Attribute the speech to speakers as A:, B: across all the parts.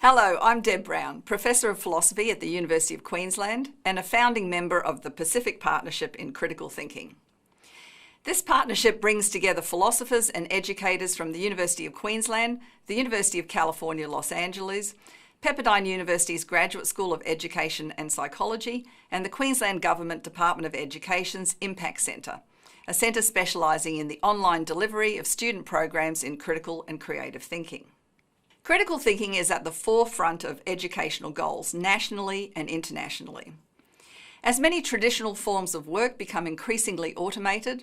A: Hello, I'm Deb Brown, Professor of Philosophy at the University of Queensland and a founding member of the Pacific Partnership in Critical Thinking. This partnership brings together philosophers and educators from the University of Queensland, the University of California, Los Angeles, Pepperdine University's Graduate School of Education and Psychology, and the Queensland Government Department of Education's Impact Centre, a centre specialising in the online delivery of student programs in critical and creative thinking. Critical thinking is at the forefront of educational goals nationally and internationally. As many traditional forms of work become increasingly automated,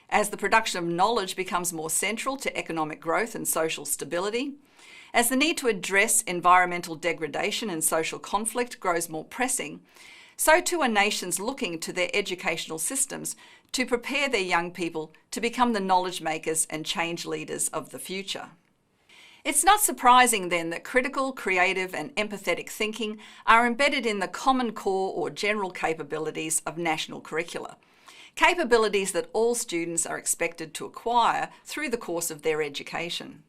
A: as the production of knowledge becomes more central to economic growth and social stability, as the need to address environmental degradation and social conflict grows more pressing, so too are nations looking to their educational systems to prepare their young people to become the knowledge makers and change leaders of the future. It's not surprising then that critical, creative and empathetic thinking are embedded in the common core or general capabilities of national curricula, capabilities that all students are expected to acquire through the course of their education.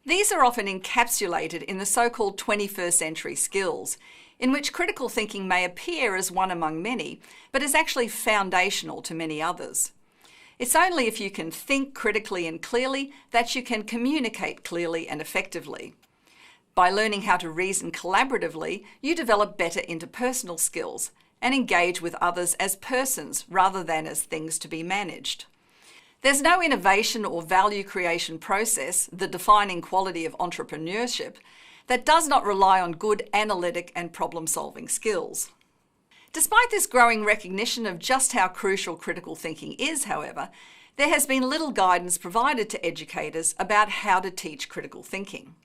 A: These are often encapsulated in the so-called 21st century skills, in which critical thinking may appear as one among many, but is actually foundational to many others. It's only if you can think critically and clearly that you can communicate clearly and effectively. By learning how to reason collaboratively, you develop better interpersonal skills and engage with others as persons rather than as things to be managed. There's no innovation or value creation process, the defining quality of entrepreneurship, that does not rely on good analytic and problem-solving skills. Despite this growing recognition of just how crucial critical thinking is, however, there has been little guidance provided to educators about how to teach critical thinking.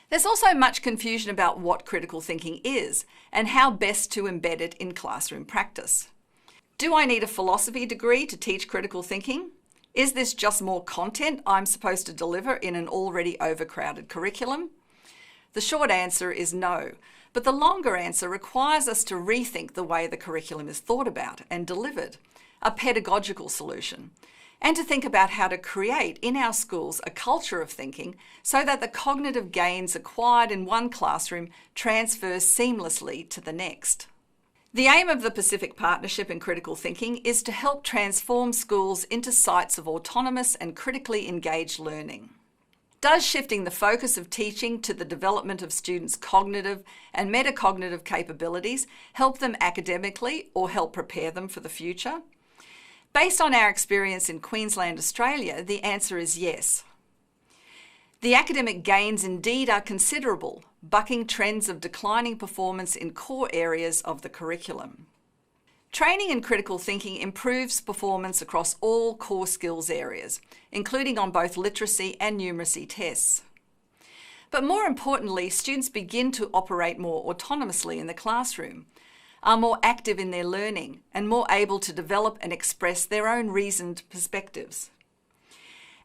A: There's also much confusion about what critical thinking is and how best to embed it in classroom practice. Do I need a philosophy degree to teach critical thinking? Is this just more content I'm supposed to deliver in an already overcrowded curriculum? The short answer is no. But the longer answer requires us to rethink the way the curriculum is thought about and delivered, a pedagogical solution, and to think about how to create in our schools a culture of thinking so that the cognitive gains acquired in one classroom transfer seamlessly to the next. The aim of the Pacific Partnership in Critical Thinking is to help transform schools into sites of autonomous and critically engaged learning. Does shifting the focus of teaching to the development of students' cognitive and metacognitive capabilities help them academically or help prepare them for the future? Based on our experience in Queensland, Australia, the answer is yes. The academic gains indeed are considerable, bucking trends of declining performance in core areas of the curriculum. Training in critical thinking improves performance across all core skills areas, including on both literacy and numeracy tests. But more importantly, students begin to operate more autonomously in the classroom, are more active in their learning, and more able to develop and express their own reasoned perspectives.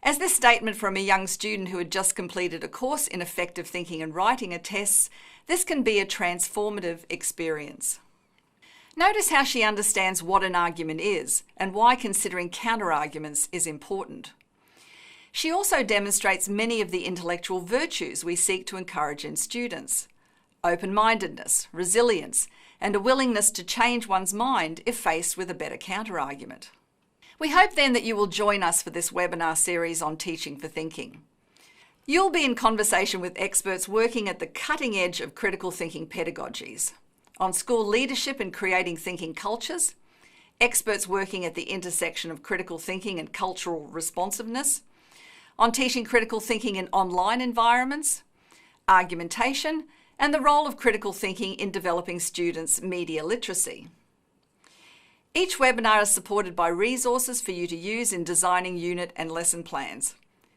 A: As this statement from a young student who had just completed a course in effective thinking and writing attests, this can be a transformative experience. Notice how she understands what an argument is and why considering counter-arguments is important. She also demonstrates many of the intellectual virtues we seek to encourage in students: open-mindedness, resilience, and a willingness to change one's mind if faced with a better counter-argument. We hope then that you will join us for this webinar series on teaching for thinking. You'll be in conversation with experts working at the cutting edge of critical thinking pedagogies, on school leadership and creating thinking cultures, experts working at the intersection of critical thinking and cultural responsiveness, on teaching critical thinking in online environments, argumentation, and the role of critical thinking in developing students' media literacy. Each webinar is supported by resources for you to use in designing unit and lesson plans,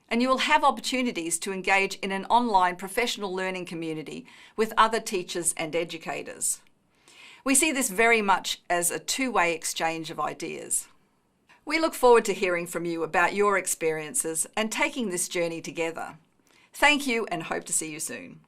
A: and you will have opportunities to engage in an online professional learning community with other teachers and educators. We see this very much as a two-way exchange of ideas. We look forward to hearing from you about your experiences and taking this journey together. Thank you and hope to see you soon.